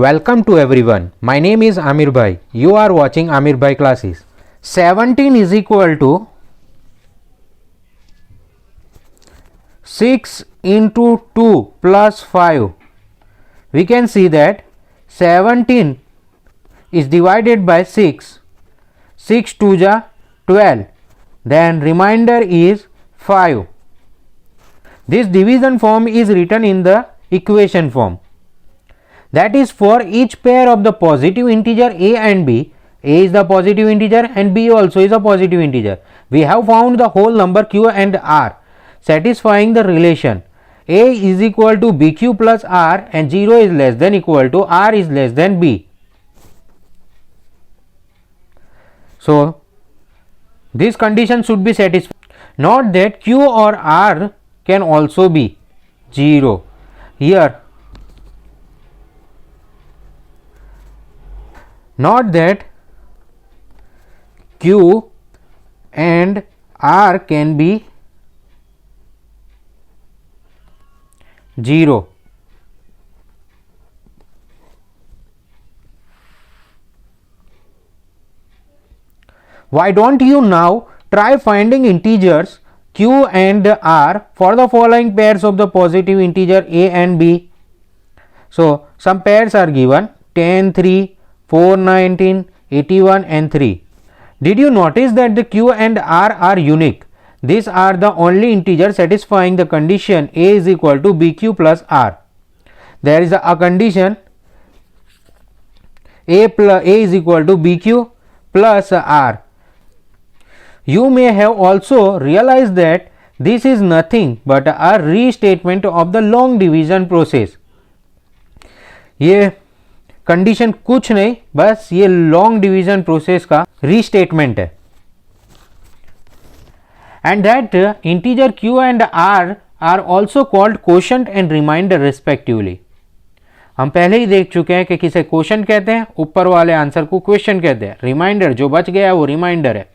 Welcome to everyone. My name is Amir Bhai. You are watching Amir Bhai classes. 17 is equal to 6 into 2 plus 5. We can see that 17 is divided by 6. 6 2 ja 12. Then remainder is 5. This division form is written in the equation form. That is, for each pair of the positive integer a and b, a is the positive integer and b also is a positive integer, we have found the whole number q and r satisfying the relation a is equal to bq plus r and 0 is less than equal to r is less than b. So this condition should be satisfied. Note that q or r can also be 0. Here note that q and r can be 0. Why don't you now try finding integers q and r for the following pairs of the positive integer a and b. So some pairs are given: 10 3, 4 19, 81 and 3. Did you notice that the q and r are unique? These are the only integers satisfying the condition a is equal to bq plus r. There is a condition a is equal to bq plus r. You may have also realized that this is nothing but a restatement of the long division process. ये condition कुछ नहीं, बस ये long division process का restatement है. And that integer q and r r also called quotient and remainder respectively. हम पहले ही देख चुके हैं कि किसे कोशंट कहते हैं, ऊपर वाले आंसर को क्वेश्चन कहते हैं, रिमाइंडर जो बच गया है वो रिमाइंडर है.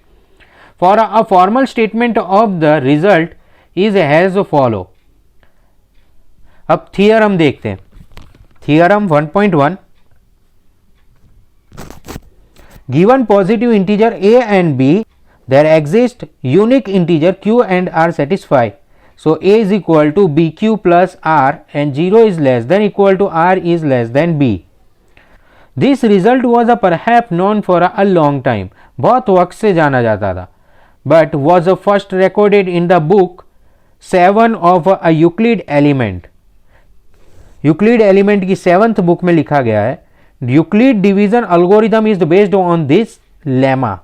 For a formal statement of the result is has follow. अब थियरम देखते हैं. Theorem 1.1. Given positive integer a and b, there exist unique integer q and r satisfy. So a is equal to bq plus r and 0 is less than equal to r is less than b. This result was perhaps known for a long time. बहुत वक्त से जाना जाता था. But was first recorded in the book 7 of a Euclid element. Euclid element की 7th book में लिखा गया है. Euclid division algorithm is based on this lemma.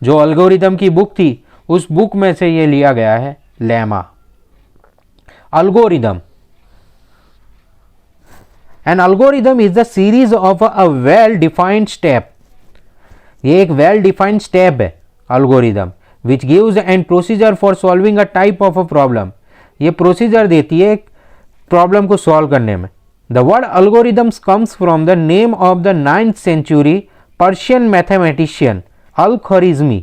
जो अल्गोरिदम की बुक थी उस बुक में से ये लिया गया है lemma. Algorithm, an algorithm is the series of a well defined step. ये एक वेल डिफाइंड स्टेप है algorithm, which gives an procedure for solving a type of a problem. ये प्रोसीजर देती है प्रॉब्लम को सॉल्व करने में. The word algorithms comes from the name of the 9th century Persian mathematician Al-Khwarizmi.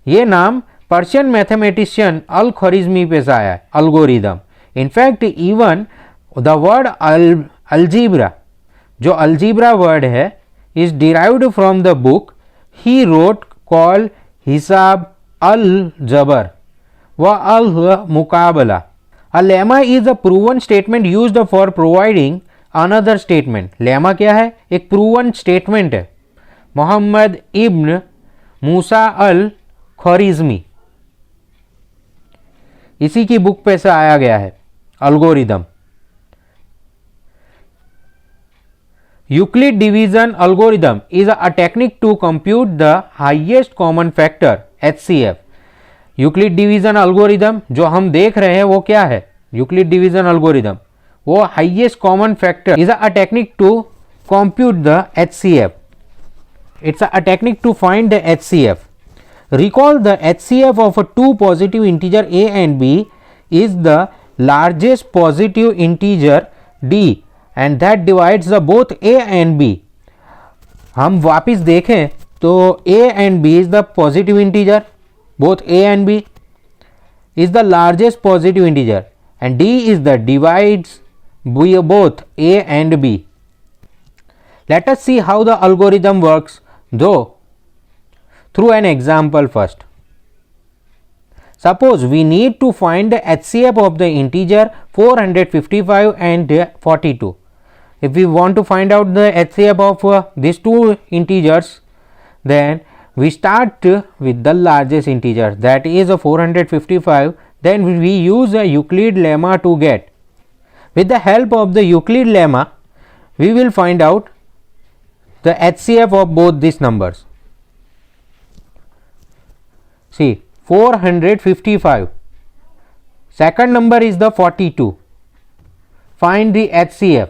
ये नाम Persian mathematician अल ख्वारिज़मी पे से आया है, algorithm. In fact, even the word algebra, जो algebra word है, is derived from the book he wrote called हिसाब al-Jabr व al-Muqabala. A lemma is a proven statement used for providing another statement. Lemma क्या है? एक proven statement है. मोहम्मद इब्न मूसा अल ख्वारिज़मी, इसी की बुक पे से आया गया है algorithm. Euclid division algorithm is a technique to compute the highest common factor HCF. Euclid division algorithm जो हम देख रहे हैं वो क्या है? यूक्लिड डिवीजन अल्गोरिदम वो highest common factor is a technique to compute the HCF. It's a technique to find the HCF. Recall the HCF of two positive integer a and b is the largest positive integer d and that divides the both a and b. हम वापिस देखें तो a and b is the positive integer, both a and b is the largest positive integer and d is the divides both a and b. Let us see how the algorithm works, though through an example first. Suppose we need to find the HCF of the integer 455 and 42. If we want to find out the HCF of these two integers, then we start with the largest integer, that is 455. Then we use a Euclid lemma to get. With the help of the Euclid lemma, we will find out the HCF of both these numbers. See, 455, second number is the 42. Find the HCF.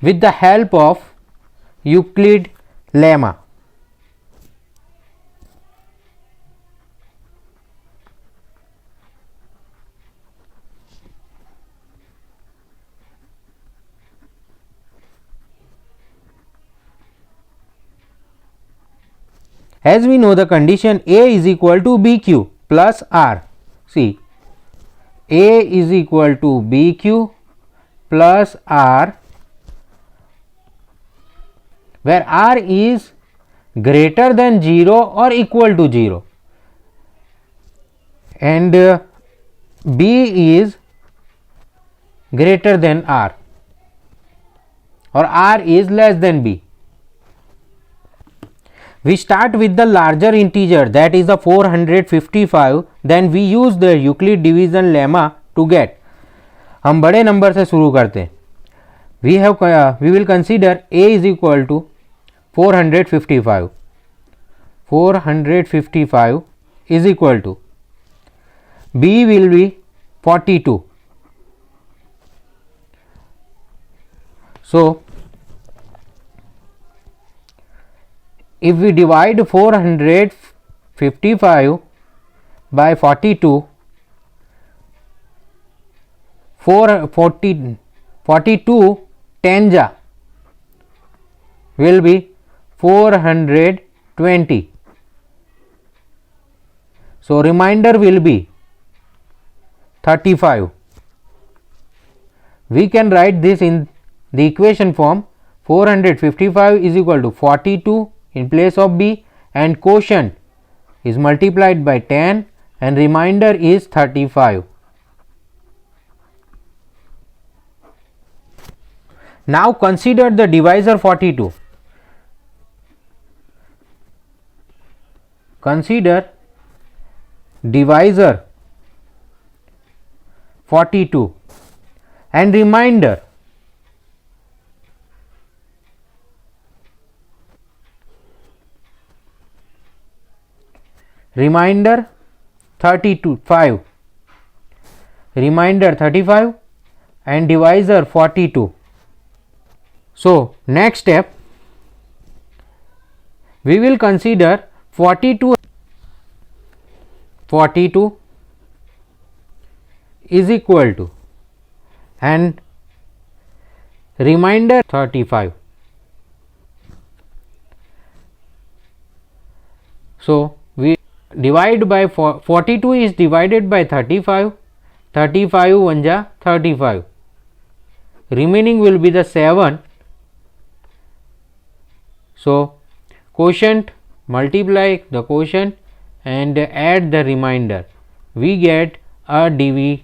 With the help of Euclid lemma. As we know, the condition A is equal to BQ plus R. See, A is equal to BQ plus R, where R is greater than 0 or equal to 0, and B is greater than R, or R is less than B. We start with the larger integer, that is the 455. Then we use the Euclid division lemma to get. हम बड़े number से शुरू करते हैं. We will consider A is equal to 455. 455 is equal to B will be 42. So, if we divide 455 by 42, 42 tanja will be 420. So, remainder will be 35. We can write this in the equation form. 455 is equal to 42 in place of B, and quotient is multiplied by 10 and remainder is 35. Now consider the divisor 42. Consider divisor 42 and remainder. Remainder 35, remainder 35 and divisor 42. So, next step we will consider 42 is equal to and remainder 35. So, we divide by 42 is divided by 35, 35 1 ja 35, remaining will be the 7. So, quotient, multiply the quotient and add the remainder, we get a dividend.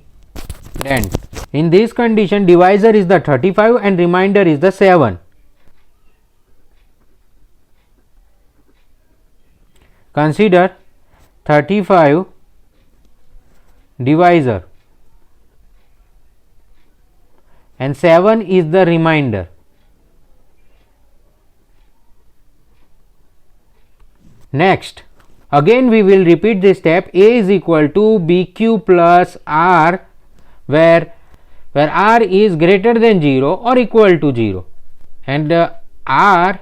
In this condition, divisor is the 35 and remainder is the 7. Consider 35 divisor and 7 is the remainder. Next, again we will repeat this step. A is equal to BQ plus R, where R is greater than 0 or equal to 0 and R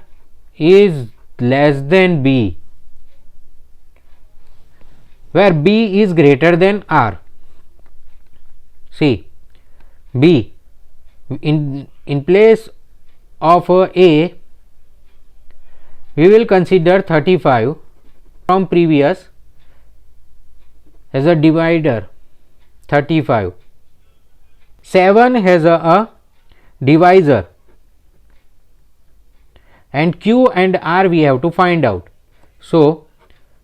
is less than B, where B is greater than R. See, B in place of A we will consider 35 from previous, has a divider 35. 7 has a divisor, and Q and R we have to find out. So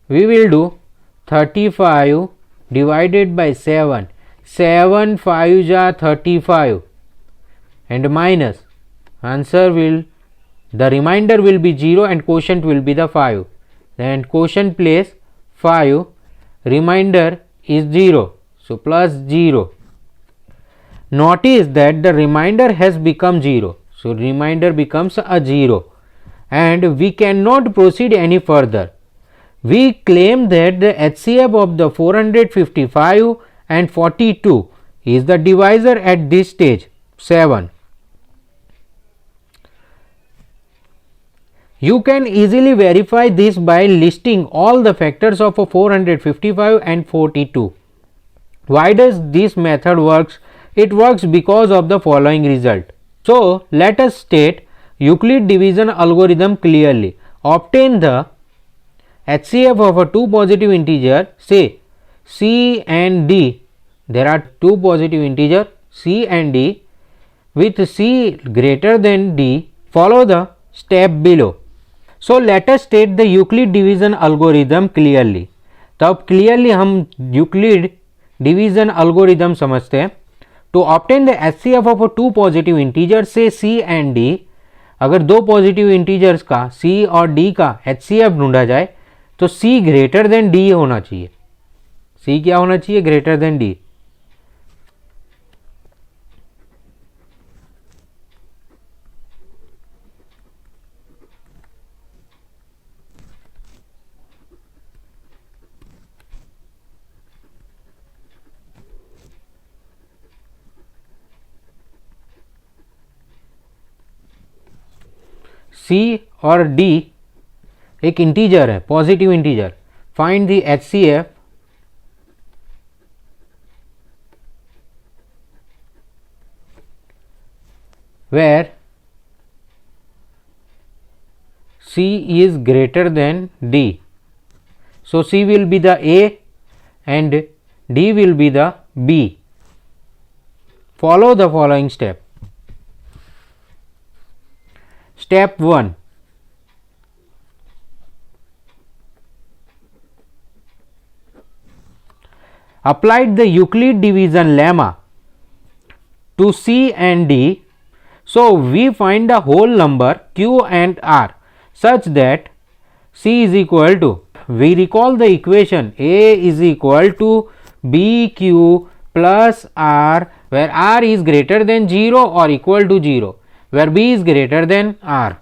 we will do 35 divided by 7. 7 5s are 35 and minus, answer will, the remainder will be 0 and quotient will be the 5. Then quotient place 5, remainder is 0, so plus 0. Notice that the remainder has become 0, so remainder becomes a 0 and we cannot proceed any further. We claim that the HCF of the 455 and 42 is the divisor at this stage 7. You can easily verify this by listing all the factors of 455 and 42. Why does this method works? It works because of the following result. So let us state Euclid division algorithm clearly. Obtain the HCF of a two positive integer, say C and D. There are two positive integer C and D. With C greater than D, follow the step below. So let us state the Euclid division algorithm clearly. तो अब clearly हम Euclid division algorithm समझते हैं. To obtain the HCF of two positive integers say C and D, अगर दो positive integers का C और D का HCF ढूंढा जाए तो C ग्रेटर देन D होना चाहिए. C क्या होना चाहिए? Greater than D. C और D एक इंटीजर है, positive integer. Find the HCF where C is greater than D. So C will be the A and D will be the B. Follow the following step. Step 1. Applied the Euclid division lemma to C and D, so we find the whole number Q and R such that C is equal to, we recall the equation A is equal to BQ plus R, where R is greater than 0 or equal to 0, where B is greater than R.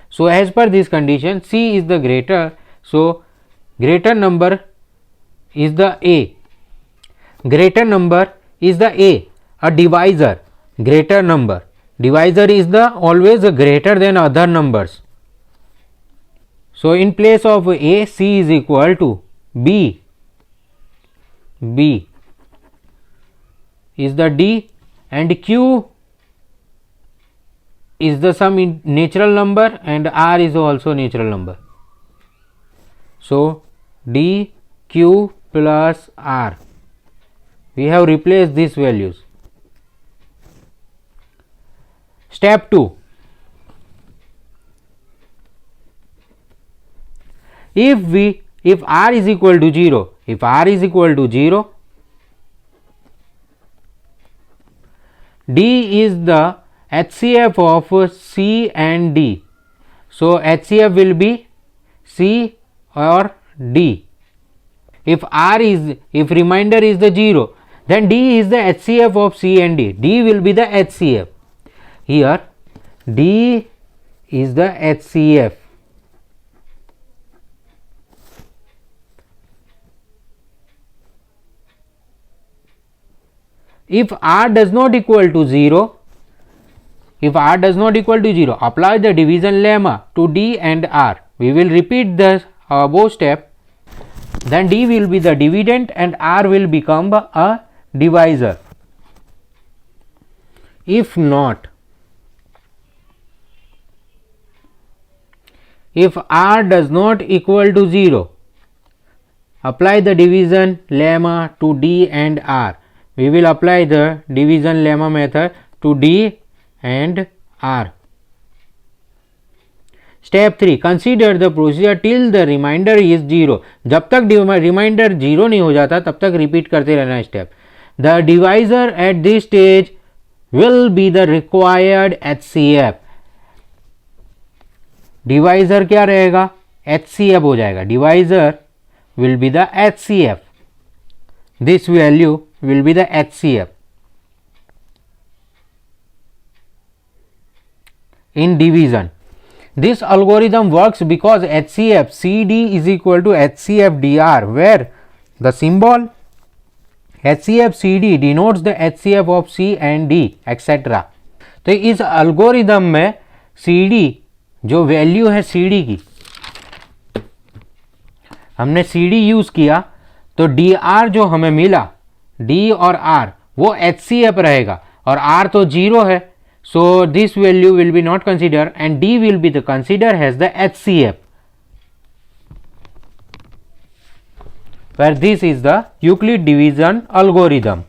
So as per this condition, C is the greater, so greater number is the A. Greater number is the a divisor. Greater number, divisor is the always greater than other numbers. So in place of A, C is equal to B. B is the D and Q is the some natural number and R is also natural number. So D, Q plus R. We have replaced these values. Step 2. If R is equal to 0, if R is equal to 0, D is the HCF of C and D. So HCF will be C or D. If remainder is the 0, then D is the HCF of C and D. D will be the HCF. Here D is the HCF. If R does not equal to 0, apply the division lemma to D and R. We will repeat the above step. Then D will be the dividend and R will become a divisor. If not, if R does not equal to 0, apply the division lemma to D and R. We will apply the division lemma method to D and R. Step 3, consider the procedure till the remainder is 0. जब तक reminder 0 नहीं हो जाता तब तक repeat करते रहना step. The divisor at this stage will be the required HCF. Divisor क्या रहेगा? HCF हो जाएगा. Divisor will be the HCF. This value will be the HCF. In division, this algorithm works because HCF CD is equal to HCF DR, where the symbol HCF CD denotes the HCF of C and D etc. तो इस algorithm में CD जो value है CD की, हमने CD use किया तो DR जो हमें मिला D और R वो HCF रहेगा और R तो 0 है. So this value will be not considered and D will be the considered as the HCF, where this is the Euclid division algorithm.